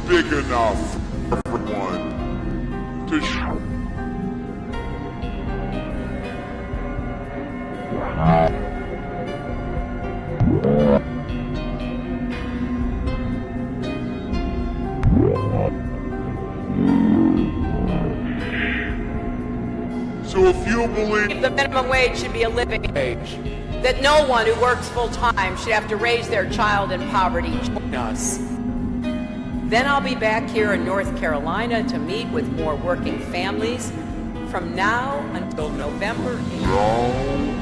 big enough for everyone to So if you believe the minimum wage should be a living wage, that no one who works full-time should have to raise their child in poverty, join us. Then I'll be back here in North Carolina to meet with more working families from now until November 8th.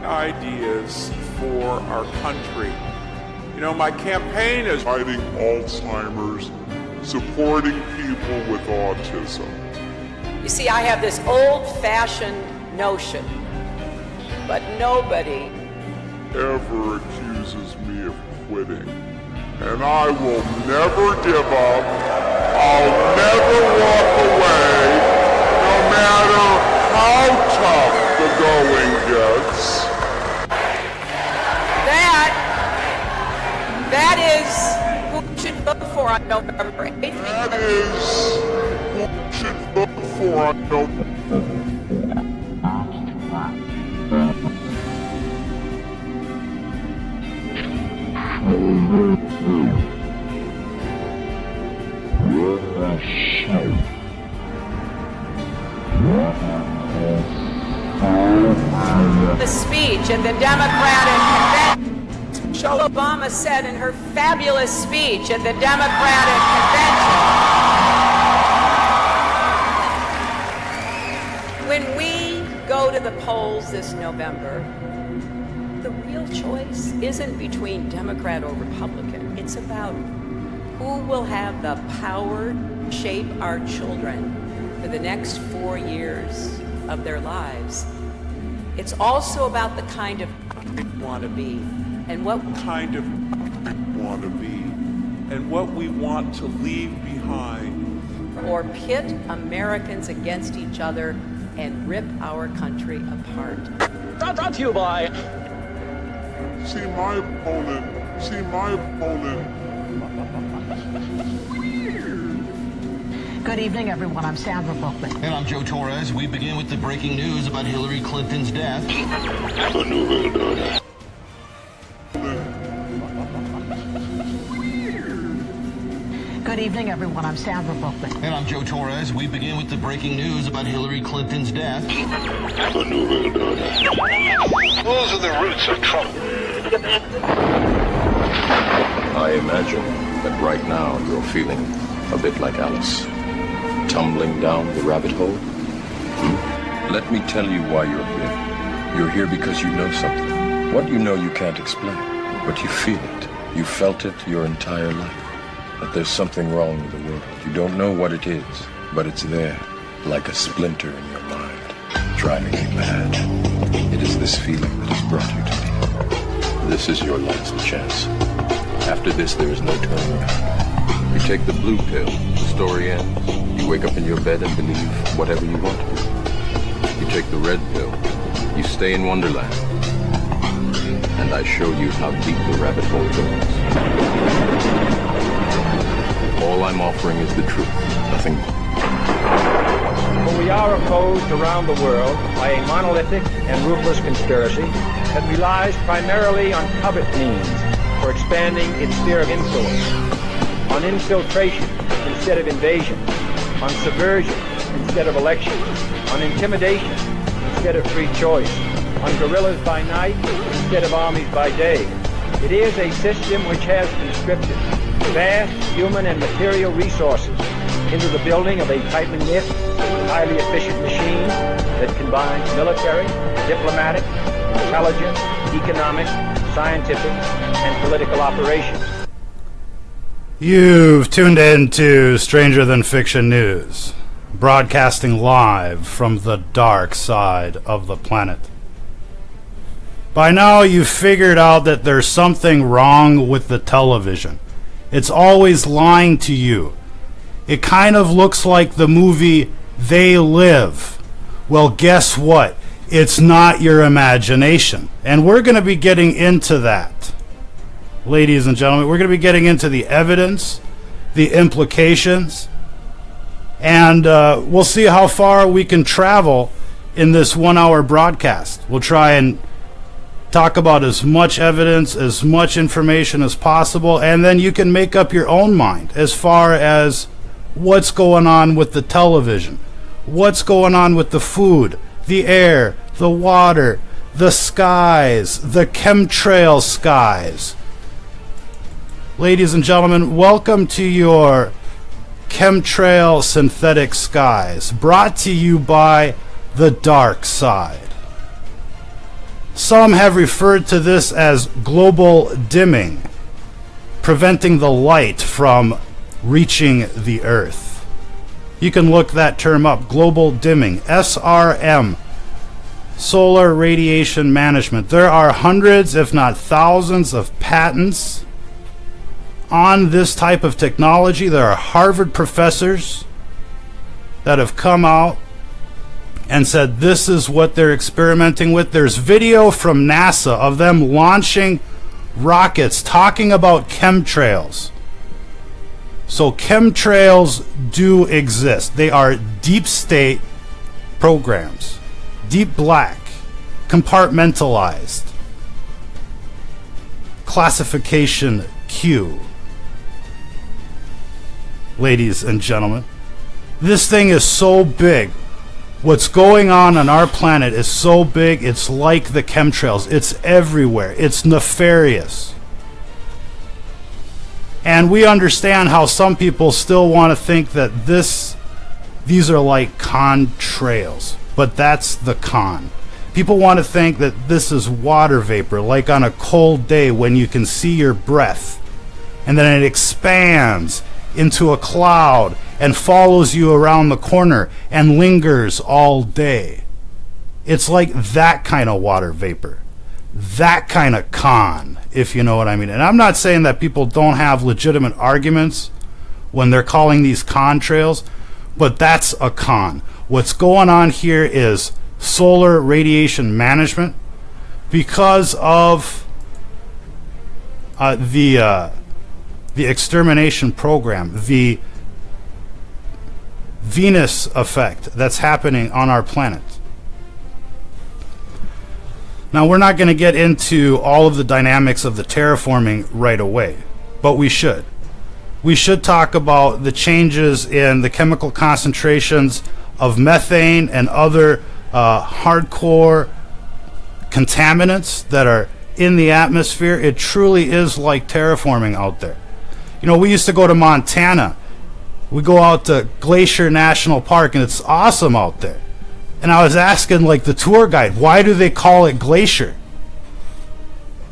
Ideas for our country. You know, my campaign is fighting Alzheimer's, supporting people with autism. You see, I have this old-fashioned notion, but nobody ever accuses me of quitting. And I will never give up. I'll never walk away, no matter how tough the going gets. That is who you should vote for on November 8th. That is who you should vote for on November 8th. The speech at the Democratic convention. Michelle Obama said in her fabulous speech at the Democratic convention, when we go to the polls this November, the real choice isn't between Democrat or Republican. It's about who will have the power to shape our children for the next 4 years of their lives. It's also about the kind of country we want to be and what kind of country we want to be and what we want to leave behind. Or pit Americans against each other and rip our country apart. Brought to you by... See my opponent. Good evening, everyone. I'm Sandra Bookman. And I'm Joe Torres. We begin with the breaking news about Hillary Clinton's death. Good evening, everyone. I'm Sandra Bookman. And I'm Joe Torres. We begin with the breaking news about Hillary Clinton's death. Those are the roots of trouble. I imagine that right now you're feeling a bit like Alice, tumbling down the rabbit hole. Let me tell you why you're here. You're here because you know something. What you know you can't explain, but you feel it. You felt it your entire life. That there's something wrong with the world. You don't know what it is, but it's there, like a splinter in your mind, driving you mad. It is this feeling that has brought you to me. This is your last chance. After this, there is no turning back. You take the blue pill, the story ends. You wake up in your bed and believe whatever you want to. You take the red pill, you stay in Wonderland. And I show you how deep the rabbit hole goes. All I'm offering is the truth, nothing more. For we are opposed around the world by a monolithic and ruthless conspiracy that relies primarily on covert means for expanding its sphere of influence, on infiltration instead of invasion, on subversion instead of election, on intimidation instead of free choice, on guerrillas by night instead of armies by day. It is a system which has conscripted vast human and material resources into the building of a tightly knit, highly efficient machine that combines military, diplomatic, intelligence, economic, scientific, and political operations. You've tuned in to Stranger Than Fiction News, broadcasting live from the dark side of the planet. By now you've figured out that there's something wrong with the television. It's always lying to you. It kind of looks like the movie They Live. Well, guess what? It's not your imagination. And we're going to be getting into that. ladies and gentlemen. We're going to be getting into the evidence, the implications, and we'll see how far we can travel in this 1 hour broadcast. We'll try and talk about as much evidence, as much information as possible, and then you can make up your own mind as far as what's going on with the television, what's going on with the food, the air, the water, the skies, the chemtrail skies. Ladies and gentlemen, welcome to your chemtrail synthetic skies, brought to you by the dark side. Some have referred to this as global dimming, preventing the light from reaching the earth. You can look that term up, global dimming, SRM, solar radiation management. There are hundreds, if not thousands, of patents on this type of technology. There are Harvard professors that have come out and said this is what they're experimenting with. There's video from NASA of them launching rockets talking about chemtrails. So chemtrails do exist. They are deep state programs, deep black, compartmentalized, classification Q. Ladies and gentlemen, this thing is so big. What's going on our planet is so big, it's like the chemtrails. It's everywhere. It's nefarious. And we understand how some people still want to think that these are like contrails. But that's the con. People want to think that this is water vapor, like on a cold day when you can see your breath. And then it expands into a cloud and follows you around the corner and lingers all day. It's like that kind of water vapor. That kind of con, if you know what I mean. And I'm not saying that people don't have legitimate arguments when they're calling these contrails, but that's a con. What's going on here is solar radiation management because of the extermination program, the Venus effect that's happening on our planet. Now, we're not going to get into all of the dynamics of the terraforming right away, but we should. We should talk about the changes in the chemical concentrations of methane and other hardcore contaminants that are in the atmosphere. It truly is like terraforming out there. You know, we used to go to Montana. We go out to Glacier National Park, and it's awesome out there. And I was asking, like, the tour guide, why do they call it glacier?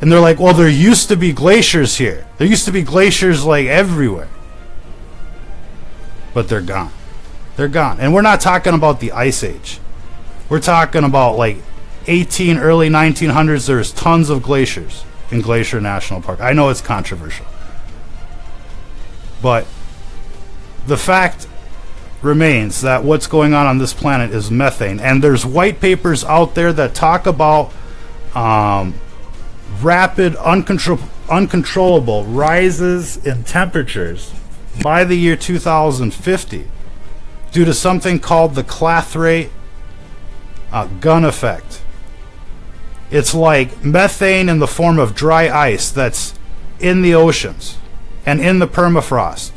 And they're like, well, there used to be glaciers here. There used to be glaciers, like, everywhere. But they're gone. They're gone. And we're not talking about the Ice Age. We're talking about, like, early 1900s. There's tons of glaciers in Glacier National Park. I know it's controversial. But the fact remains that what's going on this planet is methane. And there's white papers out there that talk about rapid, uncontrollable rises in temperatures by the year 2050 due to something called the clathrate gun effect. It's like methane in the form of dry ice that's in the oceans and in the permafrost.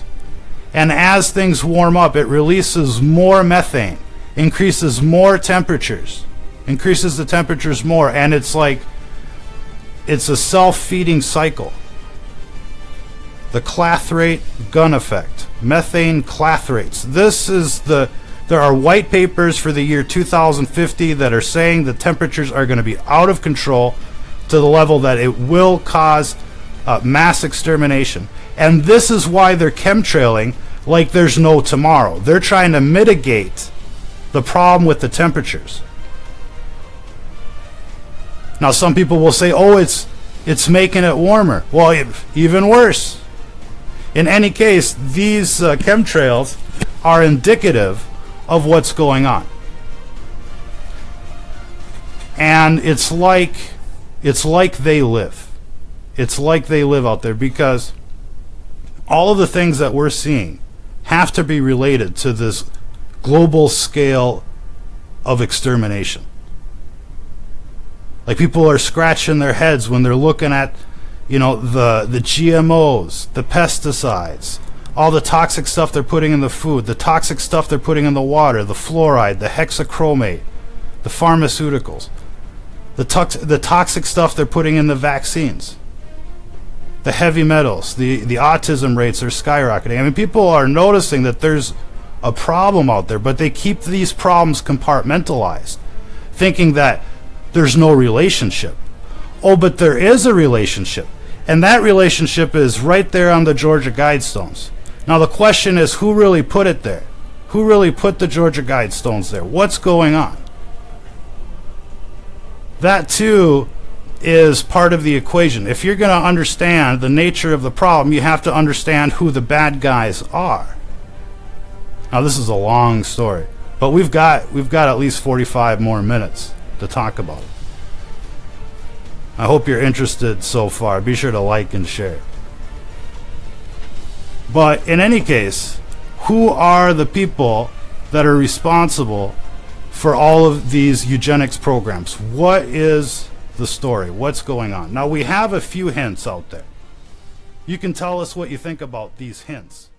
And as things warm up, it releases more methane, increases more temperatures, increases the temperatures more, and it's like, it's a self-feeding cycle. The clathrate gun effect, methane clathrates. There are white papers for the year 2050 that are saying the temperatures are going to be out of control to the level that it will cause mass extermination. And this is why they're chemtrailing like there's no tomorrow. They're trying to mitigate the problem with the temperatures. Now, some people will say, oh, it's making it warmer. Well, even worse. In any case, these chemtrails are indicative of what's going on. And it's like they live. It's like they live out there, because all of the things that we're seeing have to be related to this global scale of extermination. Like, people are scratching their heads when they're looking at, you know, the GMOs, the pesticides, all the toxic stuff they're putting in the food, the toxic stuff they're putting in the water, the fluoride, the hexachromate, the pharmaceuticals, the toxic stuff they're putting in the vaccines, the heavy metals, the autism rates are skyrocketing. I mean, people are noticing that there's a problem out there, but they keep these problems compartmentalized, thinking that there's no relationship. Oh, but there is a relationship, and that relationship is right there on the Georgia Guidstones. Now the question is, who really put it there? Who really put the Georgia Guidstones there? What's going on? That too is part of the equation. If you're going to understand the nature of the problem, you have to understand who the bad guys are. Now this is a long story, but we've got at least 45 more minutes to talk about it. I hope you're interested so far. Be sure to like and share. But in any case, who are the people that are responsible for all of these eugenics programs? What is the story? What's going on? Now, we have a few hints out there. You can tell us what you think about these hints.